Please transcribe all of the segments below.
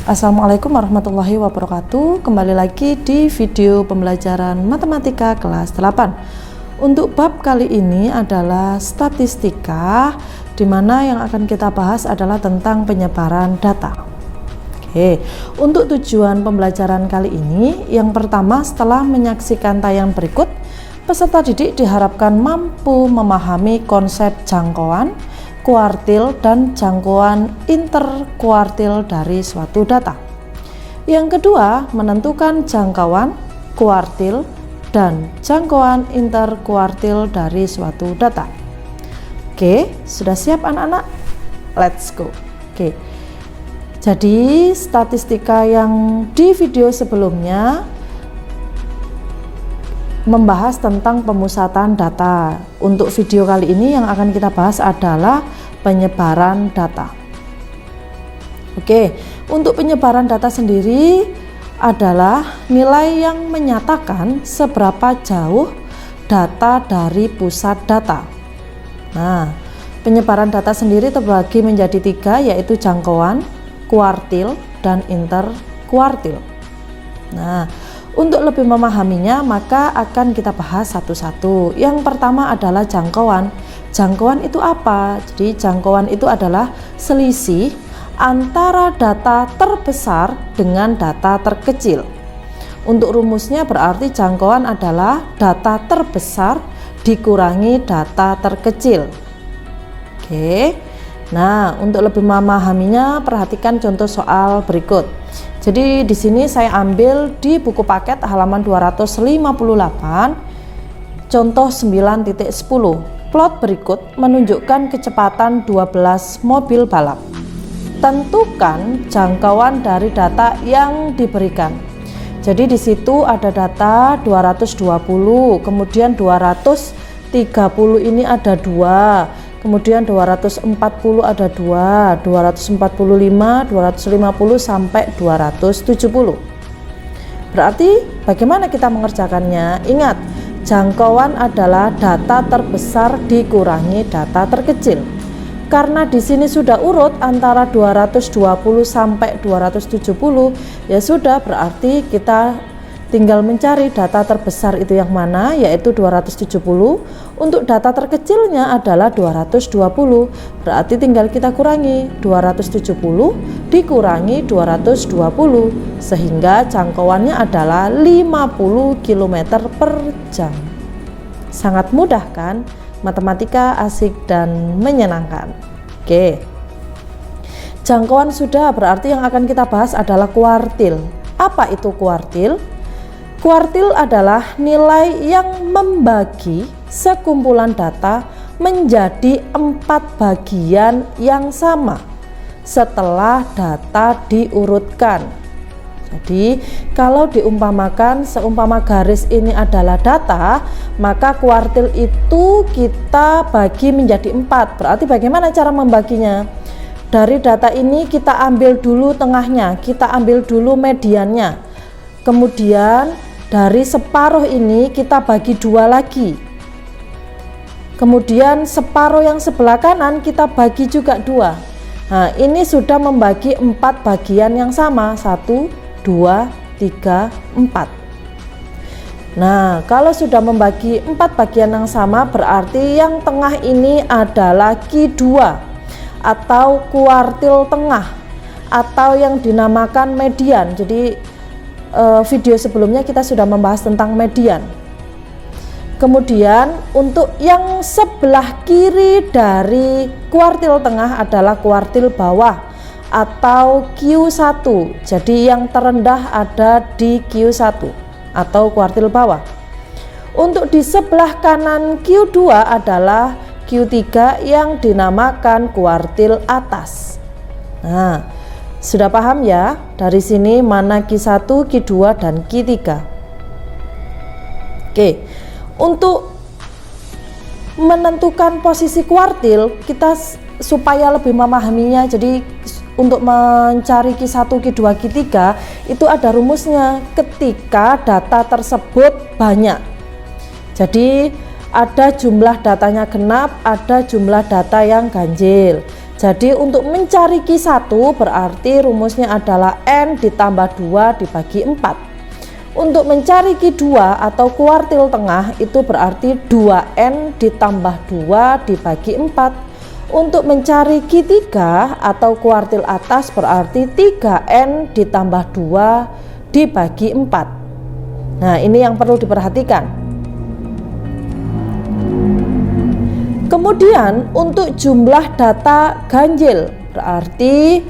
Assalamualaikum warahmatullahi wabarakatuh. Kembali lagi di video pembelajaran matematika kelas 8. Untuk bab kali ini adalah statistika, di mana yang akan kita bahas adalah tentang penyebaran data. Oke, untuk tujuan pembelajaran kali ini, yang pertama setelah menyaksikan tayang berikut, peserta didik diharapkan mampu memahami konsep jangkauan, kuartil, dan jangkauan interkuartil dari suatu data. Yang kedua, menentukan jangkauan, kuartil, dan jangkauan interkuartil dari suatu data. Oke, sudah siap anak-anak? Let's go. Oke, jadi statistika yang di video sebelumnya membahas tentang pemusatan data. Untuk video kali ini yang akan kita bahas adalah penyebaran data. Oke, untuk penyebaran data sendiri adalah nilai yang menyatakan seberapa jauh data dari pusat data. Nah, penyebaran data sendiri terbagi menjadi 3, yaitu jangkauan, kuartil, dan interkuartil. Nah, untuk lebih memahaminya, maka akan kita bahas satu-satu. Yang pertama adalah jangkauan. Jangkauan itu apa? Jadi jangkauan itu adalah selisih antara data terbesar dengan data terkecil. Untuk rumusnya berarti jangkauan adalah data terbesar dikurangi data terkecil. Oke. Nah, untuk lebih memahaminya, perhatikan contoh soal berikut. Jadi di sini saya ambil di buku paket halaman 258, contoh 9.10. Plot berikut menunjukkan kecepatan 12 mobil balap. Tentukan jangkauan dari data yang diberikan. Jadi di situ ada data 220, kemudian 230 ini ada 2. Kemudian 240 ada 2, 245, 250 sampai 270. Berarti bagaimana kita mengerjakannya? Ingat, jangkauan adalah data terbesar dikurangi data terkecil. Karena di sini sudah urut antara 220 sampai 270, ya sudah, berarti kita tinggal mencari data terbesar itu yang mana, yaitu 270. Untuk data terkecilnya adalah 220. Berarti tinggal kita kurangi 270 dikurangi 220, sehingga jangkauannya adalah 50 km per jam. Sangat mudah kan? Matematika asik dan menyenangkan. Oke. Jangkauan sudah, berarti yang akan kita bahas adalah kuartil. Apa itu kuartil? Kuartil adalah nilai yang membagi sekumpulan data menjadi 4 bagian yang sama setelah data diurutkan. Jadi kalau diumpamakan, seumpama garis ini adalah data, maka kuartil itu kita bagi menjadi 4. Berarti bagaimana cara membaginya? Dari data ini kita ambil dulu tengahnya, kita ambil dulu mediannya. Kemudian dari separuh ini kita bagi 2 lagi. Kemudian separuh yang sebelah kanan kita bagi juga 2. Nah, ini sudah membagi 4 bagian yang sama. 1, 2, 3, 4. Nah, kalau sudah membagi 4 bagian yang sama, berarti yang tengah ini adalah Q2 atau kuartil tengah, atau yang dinamakan median. Jadi video sebelumnya kita sudah membahas tentang median. Kemudian untuk yang sebelah kiri dari kuartil tengah adalah kuartil bawah atau Q1. Jadi yang terendah ada di Q1 atau kuartil bawah. Untuk di sebelah kanan Q2 adalah Q3 yang dinamakan kuartil atas. Nah, sudah paham ya dari sini mana Q1, Q2, dan Q3. Oke, untuk menentukan posisi kuartil, kita supaya lebih memahaminya, jadi untuk mencari Q1, Q2, Q3 itu ada rumusnya ketika data tersebut banyak. Jadi ada jumlah datanya genap, ada jumlah data yang ganjil. Jadi untuk mencari Q1 berarti rumusnya adalah N ditambah 2 dibagi 4. Untuk mencari Q2 atau kuartil tengah itu berarti 2N ditambah 2 dibagi 4. Untuk mencari Q3 atau kuartil atas berarti 3N ditambah 2 dibagi 4. Nah, ini yang perlu diperhatikan. Kemudian untuk jumlah data ganjil berarti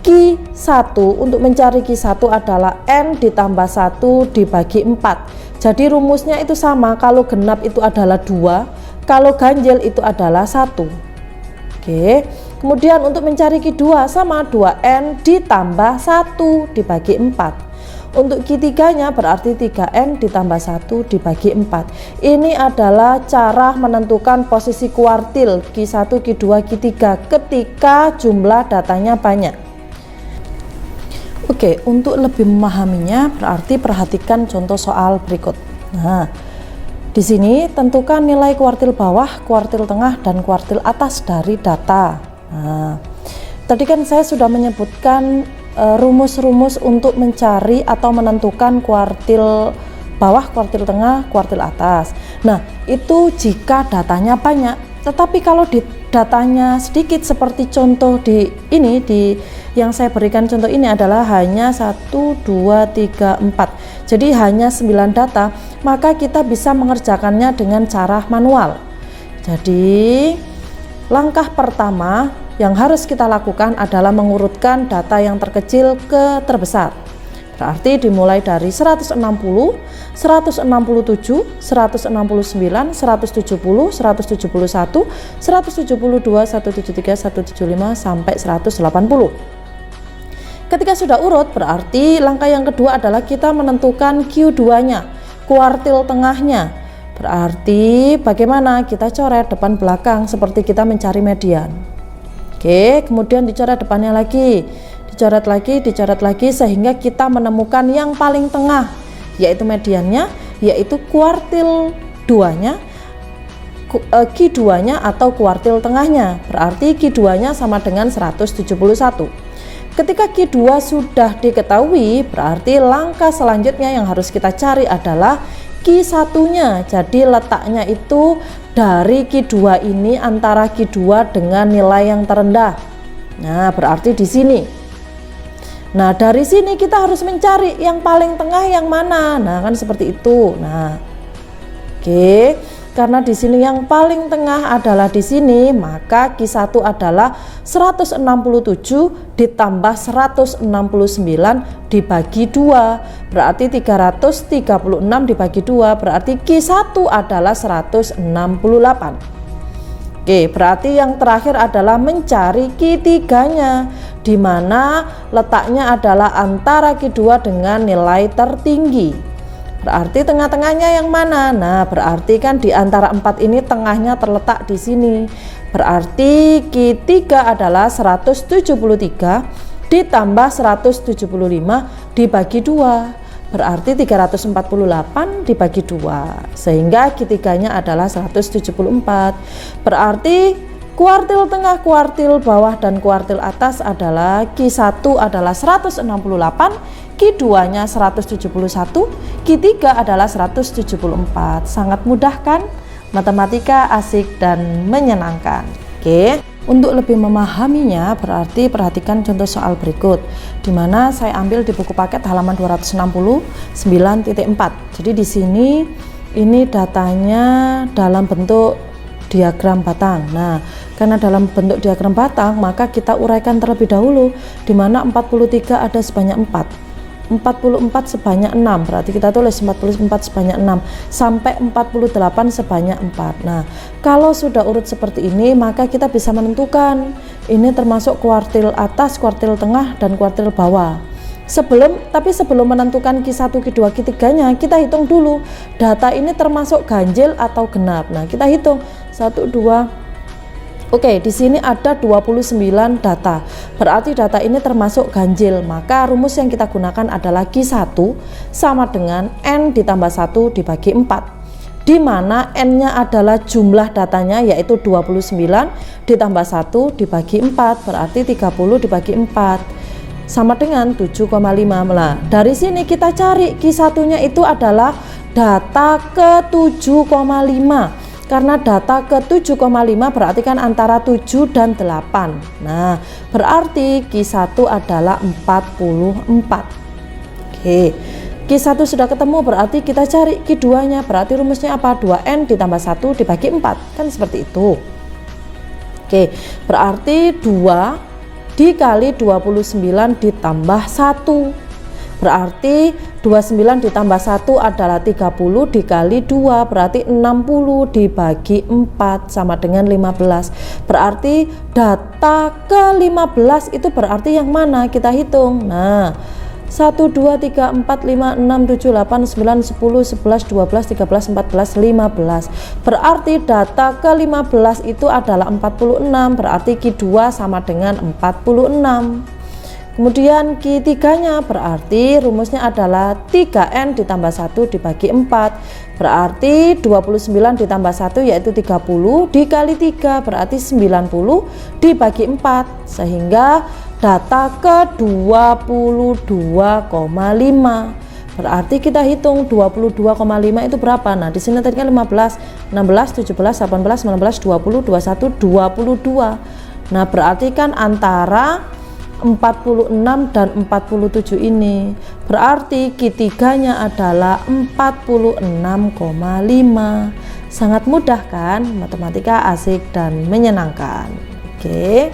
Q1, untuk mencari Q1 adalah N ditambah 1 dibagi 4. Jadi rumusnya itu sama, kalau genap itu adalah 2, kalau ganjil itu adalah 1. Oke. Kemudian untuk mencari Q2 sama 2N ditambah 1 dibagi 4. Untuk Q3-nya berarti 3N ditambah 1 dibagi 4. Ini adalah cara menentukan posisi kuartil Q1, Q2, Q3 ketika jumlah datanya banyak. Oke, untuk lebih memahaminya berarti perhatikan contoh soal berikut. Nah, di sini tentukan nilai kuartil bawah, kuartil tengah, dan kuartil atas dari data. Nah, tadi kan saya sudah menyebutkan rumus-rumus untuk mencari atau menentukan kuartil bawah, kuartil tengah, kuartil atas. Nah, itu jika datanya banyak. Tetapi kalau di datanya sedikit seperti contoh di ini, yang saya berikan contoh ini adalah hanya 1, 2, 3, 4. Jadi hanya 9 data, maka kita bisa mengerjakannya dengan cara manual. Jadi langkah pertama yang harus kita lakukan adalah mengurutkan data yang terkecil ke terbesar. Berarti dimulai dari 160, 167, 169, 170, 171, 172, 173, 175 sampai 180. Ketika sudah urut, berarti langkah yang kedua adalah kita menentukan Q2-nya, kuartil tengahnya. Berarti bagaimana? Kita coret depan belakang seperti kita mencari median. Oke, kemudian dicoret depannya lagi, dicoret lagi sehingga kita menemukan yang paling tengah, yaitu mediannya, yaitu kuartil 2-nya, Q2-nya atau kuartil tengahnya. Berarti Q2-nya sama dengan 171. Ketika Q2 sudah diketahui, berarti langkah selanjutnya yang harus kita cari adalah Q1-nya. Jadi letaknya itu dari Q2 ini antara Q2 dengan nilai yang terendah. Nah, berarti di sini. Nah, dari sini kita harus mencari yang paling tengah yang mana. Nah, kan seperti itu. Nah, oke. Karena di sini yang paling tengah adalah di sini, maka Q1 adalah 167 ditambah 169 dibagi 2. Berarti 336 dibagi 2, berarti Q1 adalah 168. Oke, berarti yang terakhir adalah mencari Q3-nya, di mana letaknya adalah antara Q2 dengan nilai tertinggi. Berarti tengah-tengahnya yang mana? Nah, berarti kan di antara 4 ini tengahnya terletak di sini. Berarti Q3 adalah 173 ditambah 175 dibagi 2. Berarti 348 dibagi 2. Sehingga Q3-nya adalah 174. Berarti kuartil tengah, kuartil bawah, dan kuartil atas adalah Q1 adalah 168, Q2-nya 171, Q3 adalah 174. Sangat mudah kan? Matematika asik dan menyenangkan. Oke. Untuk lebih memahaminya berarti perhatikan contoh soal berikut, di mana saya ambil di buku paket halaman 269.4. Jadi di sini ini datanya dalam bentuk diagram batang. Nah, karena dalam bentuk diagram batang, maka kita uraikan terlebih dahulu, di mana 43 ada sebanyak 4. 44 sebanyak 6, berarti kita tulis 44 sebanyak 6 sampai 48 sebanyak 4. Nah, kalau sudah urut seperti ini, maka kita bisa menentukan ini termasuk kuartil atas, kuartil tengah, dan kuartil bawah. Sebelum menentukan Q1, Q2, Q3-nya, kita hitung dulu data ini termasuk ganjil atau genap. Nah, kita hitung 1, 2. Oke, di sini ada 29 data. Berarti data ini termasuk ganjil. Maka rumus yang kita gunakan adalah Q1 sama dengan N ditambah 1 dibagi 4. di mana N-nya adalah jumlah datanya, yaitu 29 ditambah 1 dibagi 4, berarti 30 dibagi 4 sama dengan 7,5. Nah, dari sini kita cari Q1-nya itu adalah data ke 7,5. Karena data ke 7,5 berarti kan antara 7 dan 8. Nah, berarti Q1 adalah 44. Oke. Q1 sudah ketemu, berarti kita cari Q2-nya. Berarti rumusnya apa? 2N ditambah 1 dibagi 4. Kan seperti itu. Oke, berarti 2 dikali 29 ditambah 1. Berarti 29 ditambah 1 adalah 30 dikali 2, berarti 60 dibagi 4 sama dengan 15. Berarti data ke 15 itu berarti yang mana? Kita hitung. Nah, 1, 2, 3, 4, 5, 6, 7, 8, 9, 10, 11, 12, 13, 14, 15. Berarti data ke 15 itu adalah 46. Berarti Q2 sama dengan 46. Kemudian Q3-nya berarti rumusnya adalah 3N ditambah 1 dibagi 4. Berarti 29 ditambah 1 yaitu 30 dikali 3 berarti 90 dibagi 4. Sehingga data ke 22,5. Berarti kita hitung 22,5 itu berapa? Nah, di sini tadi kan 15, 16, 17, 18, 19, 20, 21, 22. Nah, berarti kan antara 46 dan 47 ini. Berarti Q3-nya adalah 46,5. Sangat mudah kan? Matematika asik dan menyenangkan. Oke.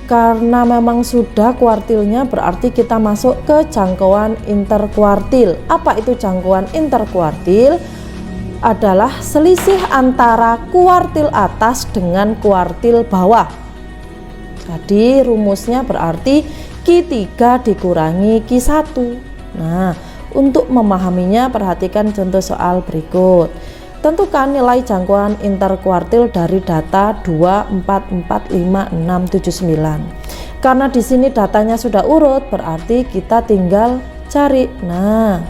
Karena memang sudah kuartilnya, berarti kita masuk ke jangkauan interkuartil. Apa itu jangkauan interkuartil? Adalah selisih antara kuartil atas dengan kuartil bawah. Jadi rumusnya berarti Q3 dikurangi Q1. Nah, untuk memahaminya perhatikan contoh soal berikut. Tentukan nilai jangkauan interkuartil dari data 2, 4, 4, 5, 6, 7, 9. Karena di sini datanya sudah urut, berarti kita tinggal cari. Nah,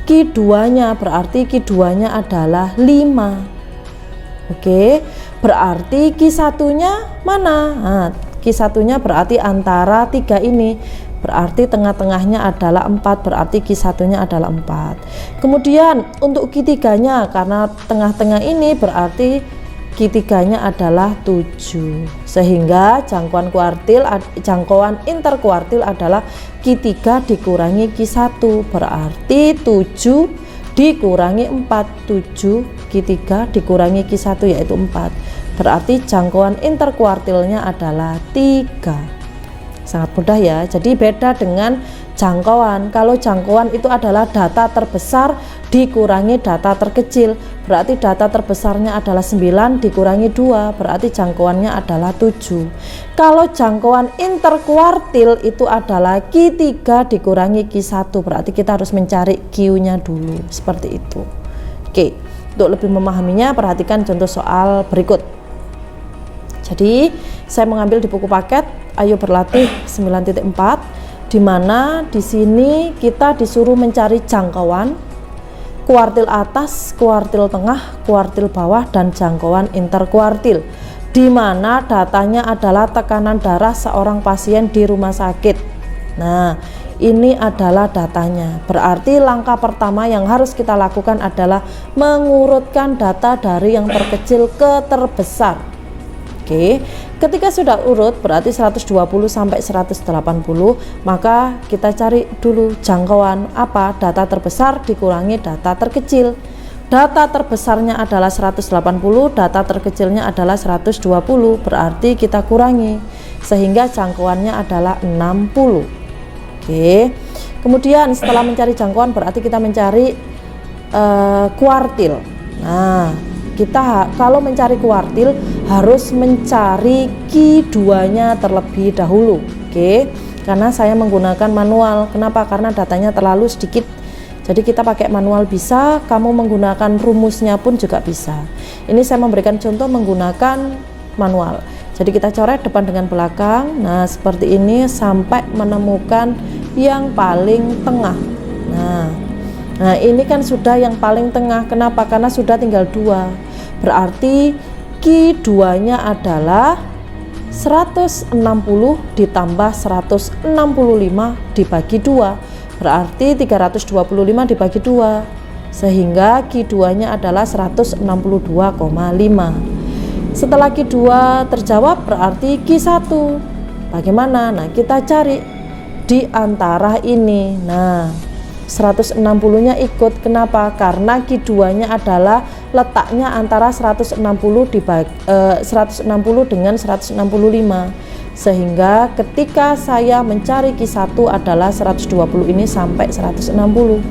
Q2-nya berarti Q2-nya adalah 5. Oke, berarti Q1-nya mana? Nah, Q1-nya berarti antara 3 ini. Berarti tengah-tengahnya adalah 4, berarti Q1-nya adalah 4. Kemudian untuk Q3-nya, karena tengah-tengah ini berarti Q3-nya adalah 7. Sehingga jangkauan interkuartil adalah Q3 dikurangi Q1, berarti 7 dikurangi 4, 7 Q3 dikurangi Q1 yaitu 4. Berarti jangkauan interkuartilnya adalah 3. Sangat mudah ya. Jadi beda dengan jangkauan. Kalau jangkauan itu adalah data terbesar dikurangi data terkecil. Berarti data terbesarnya adalah 9 dikurangi 2, berarti jangkauannya adalah 7. Kalau jangkauan interkuartil itu adalah Q3 dikurangi Q1, berarti kita harus mencari Q-nya dulu. Seperti itu. Oke, untuk lebih memahaminya perhatikan contoh soal berikut. Jadi saya mengambil di buku paket Ayo Berlatih 9.4, di mana di sini kita disuruh mencari jangkauan kuartil atas, kuartil tengah, kuartil bawah, dan jangkauan interkuartil, di mana datanya adalah tekanan darah seorang pasien di rumah sakit. Nah, ini adalah datanya. Berarti langkah pertama yang harus kita lakukan adalah mengurutkan data dari yang terkecil ke terbesar. Oke, ketika sudah urut berarti 120 sampai 180, maka kita cari dulu jangkauan apa? Data terbesar dikurangi data terkecil. Data terbesarnya adalah 180, data terkecilnya adalah 120, berarti kita kurangi sehingga jangkauannya adalah 60. Oke. Kemudian setelah mencari jangkauan berarti kita mencari kuartil. Nah, kita kalau mencari kuartil harus mencari Q2-nya terlebih dahulu. Oke, karena saya menggunakan manual. Kenapa? Karena datanya terlalu sedikit. Jadi kita pakai manual bisa, kamu menggunakan rumusnya pun juga bisa. Ini saya memberikan contoh menggunakan manual. Jadi kita coret depan dengan belakang. Nah, seperti ini sampai menemukan yang paling tengah. Nah, Nah, ini kan sudah yang paling tengah. Kenapa? Karena sudah tinggal 2. Berarti Q2 nya adalah 160 ditambah 165 dibagi 2. Berarti 325 dibagi 2. Sehingga Q2 nya adalah 162,5. Setelah Q2 terjawab, berarti Q1 bagaimana? Nah, kita cari di antara ini. Nah, 160 nya ikut. Kenapa? Karena Q2 nya adalah letaknya antara 160 dengan 165, sehingga ketika saya mencari Q1 adalah 120 ini sampai 160.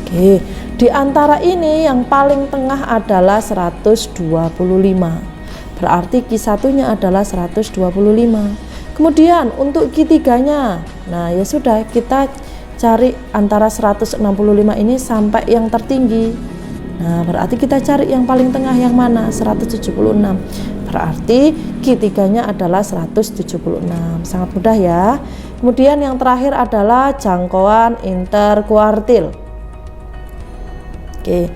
Oke, di antara ini yang paling tengah adalah 125, berarti Q1 nya adalah 125. Kemudian untuk Q3 nya, nah ya sudah, kita cari antara 165 ini sampai yang tertinggi. Nah, berarti kita cari yang paling tengah yang mana? 176. Berarti Q3 nya adalah 176. Sangat mudah ya. Kemudian yang terakhir adalah jangkauan interkuartil. Oke,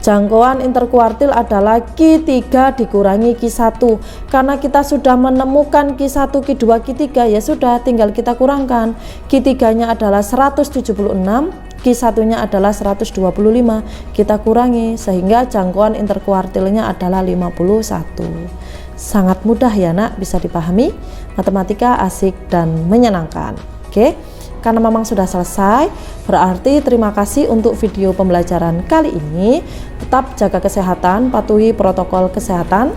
jangkauan interkuartil adalah Q3 dikurangi Q1. Karena kita sudah menemukan Q1, Q2, Q3, ya sudah tinggal kita kurangkan. Q3 nya adalah 176, Q1 nya adalah 125, kita kurangi sehingga jangkauan interkuartilnya adalah 51. Sangat mudah ya nak, bisa dipahami. Matematika asik dan menyenangkan. Oke, karena memang sudah selesai, berarti terima kasih untuk video pembelajaran kali ini. Tetap jaga kesehatan, patuhi protokol kesehatan,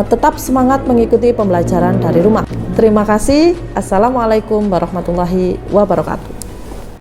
tetap semangat mengikuti pembelajaran dari rumah. Terima kasih. Assalamualaikum warahmatullahi wabarakatuh.